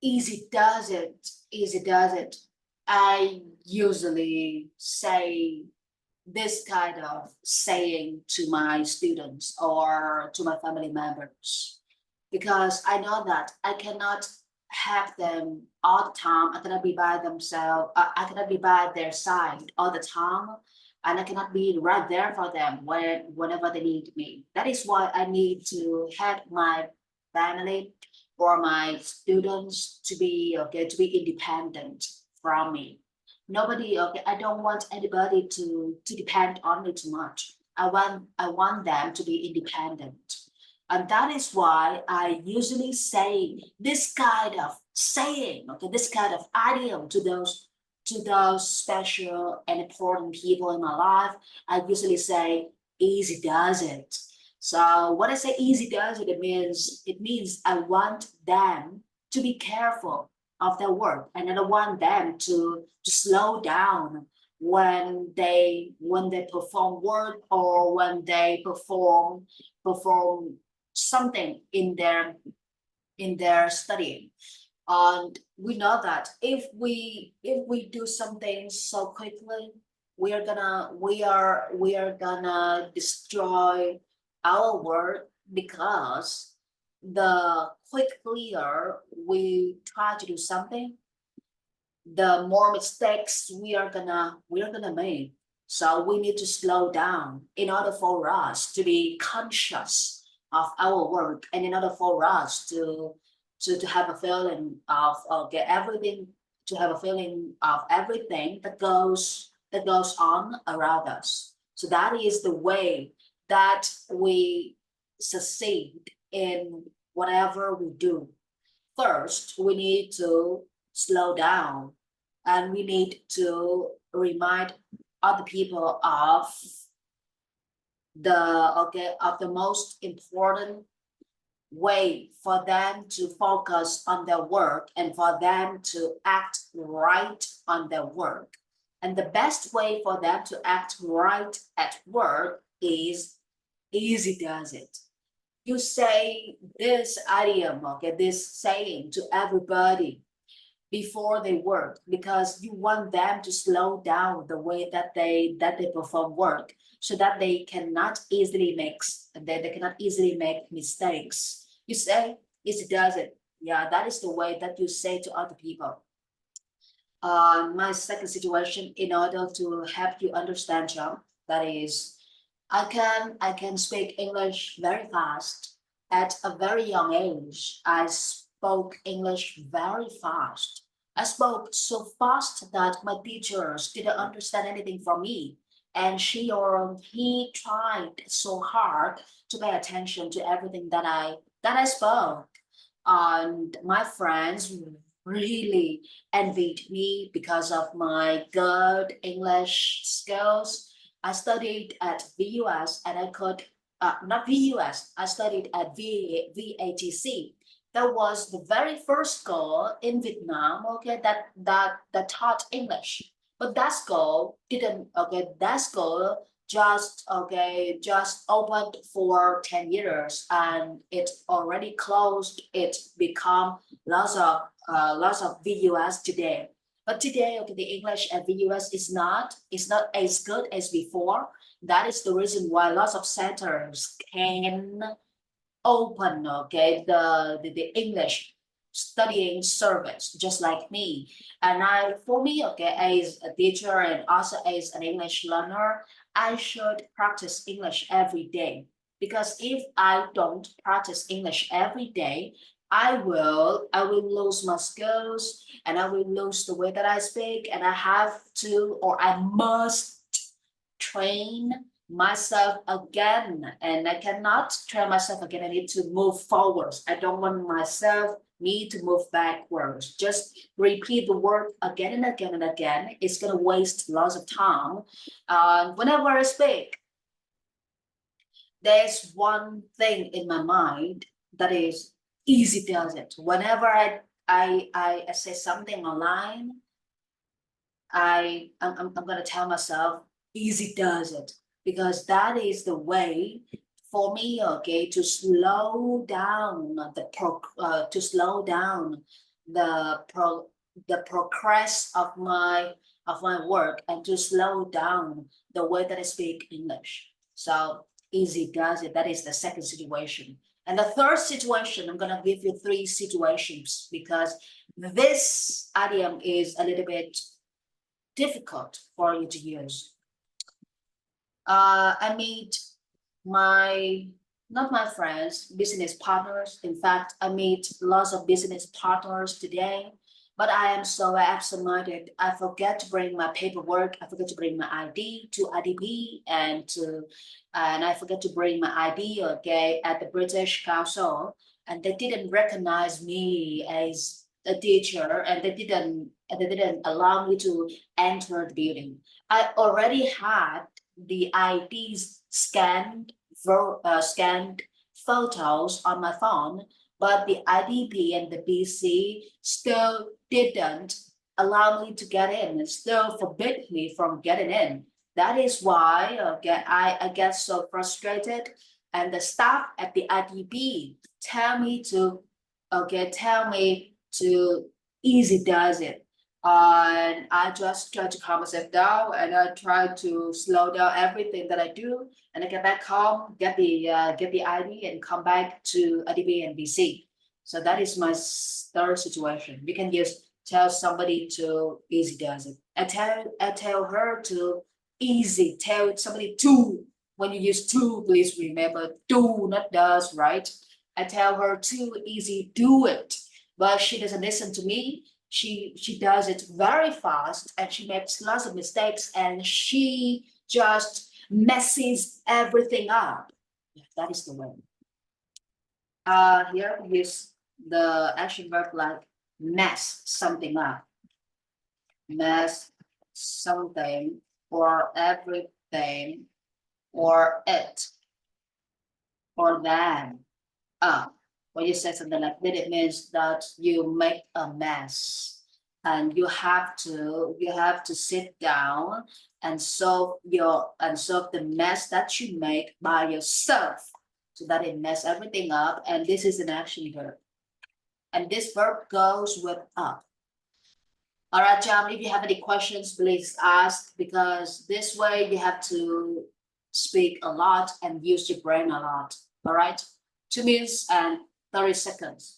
Easy does it. Easy does it. I usually say this kind of saying to my students or to my family members because I know that I cannot have them all the time. I cannot be by themselves. I cannot be by their side all the time, and I cannot be right there for them whenever they need me. That is why I need to have my family or my students to be independent from me. Nobody, okay, I don't want anybody to depend on me too much. I want them to be independent. And that is why I usually say this kind of saying, okay, this kind of idiom to those special and important people in my life. I usually say easy does it. So when I say easy does it, it means I want them to be careful of their work, and I don't want them to slow down when they perform work or when they perform something in their studying. And we know that if we do something so quickly, we are gonna destroy our work, because the quicklier we try to do something, the more mistakes we are gonna make. So we need to slow down in order for us to be conscious of our work, and in order for us to have a feeling of get everything to have a feeling of everything that goes on around us. So that is the way that we succeed in whatever we do. First, we need to slow down, and we need to remind other people of the most important way for them to focus on their work and for them to act right on their work. And the best way for them to act right at work is easy does it. You say this idiom, okay, this saying to everybody before they work, because you want them to slow down the way that they perform work, so that they cannot easily make mistakes. You say it does it. Yeah, that is the way that you say to other people. My second situation, in order to help you understand, John, that is, I can speak English very fast. At a very young age, I spoke English very fast. I spoke so fast that my teachers didn't understand anything from me, and she or he tried so hard to pay attention to everything that I spoke. And my friends really envied me because of my good English skills. I studied at VUS, and I could, not VUS, I studied at VATC. That was the very first school in Vietnam, okay, that taught English. But that school didn't, okay, that school just opened for 10 years, and it already closed. It become lots of VUS today. But today, okay, the English at VUS is not as good as before. That is the reason why lots of centers can open, okay, the English studying service, just like me. And for me, okay, as a teacher and also as an English learner, I should practice English every day. Because if I don't practice English every day, I will lose my skills, and I will lose the way that I speak, and I have to, or I must train myself again. And I cannot train myself again. I need to move forwards. I don't want myself need to move backwards. Just repeat the word again and again and again. It's gonna waste lots of time. Whenever I speak, there's one thing in my mind, that is easy does it. Whenever I say something online, I'm gonna tell myself easy does it, because that is the way for me, okay, to slow down the progress of my work and to slow down the way that I speak English. So easy does it. That is the second situation. And the third situation, I'm gonna give you three situations because this idiom is a little bit difficult for you to use. I meet not my friends, business partners. In fact, I meet lots of business partners today, but I am so absent-minded. I forget to bring my paperwork. I forget to bring my ID to IDB and I forget to bring my ID okay at the British Council, and they didn't recognize me as a teacher, and they didn't allow me to enter the building. I already had the IDs scanned photos on my phone, but the IDP and the BC still didn't allow me to get in and still forbid me from getting in. That is why I get so frustrated, and the staff at the IDP tell me to easy does it. And I just try to calm myself down, and I try to slow down everything that I do, and I get back home, get the ID, and come back to IDB and BC. So that is my third situation. You can just tell somebody to easy does it. I tell her to easy. Tell somebody to. When you use to, please remember do, not does, right? I tell her to easy do it, but she doesn't listen to me. She does it very fast, and she makes lots of mistakes, and she just messes everything up. That is the way. Here is the action verb like mess something up. Mess something or everything or it or them up. When you say something like that, it means that you make a mess, and you have to sit down and solve the mess that you make by yourself, so that it mess everything up. And this is an action verb, and this verb goes with up. All right, John, if you have any questions, please ask, because this way you have to speak a lot and use your brain a lot. All right, 2 minutes and 30 seconds.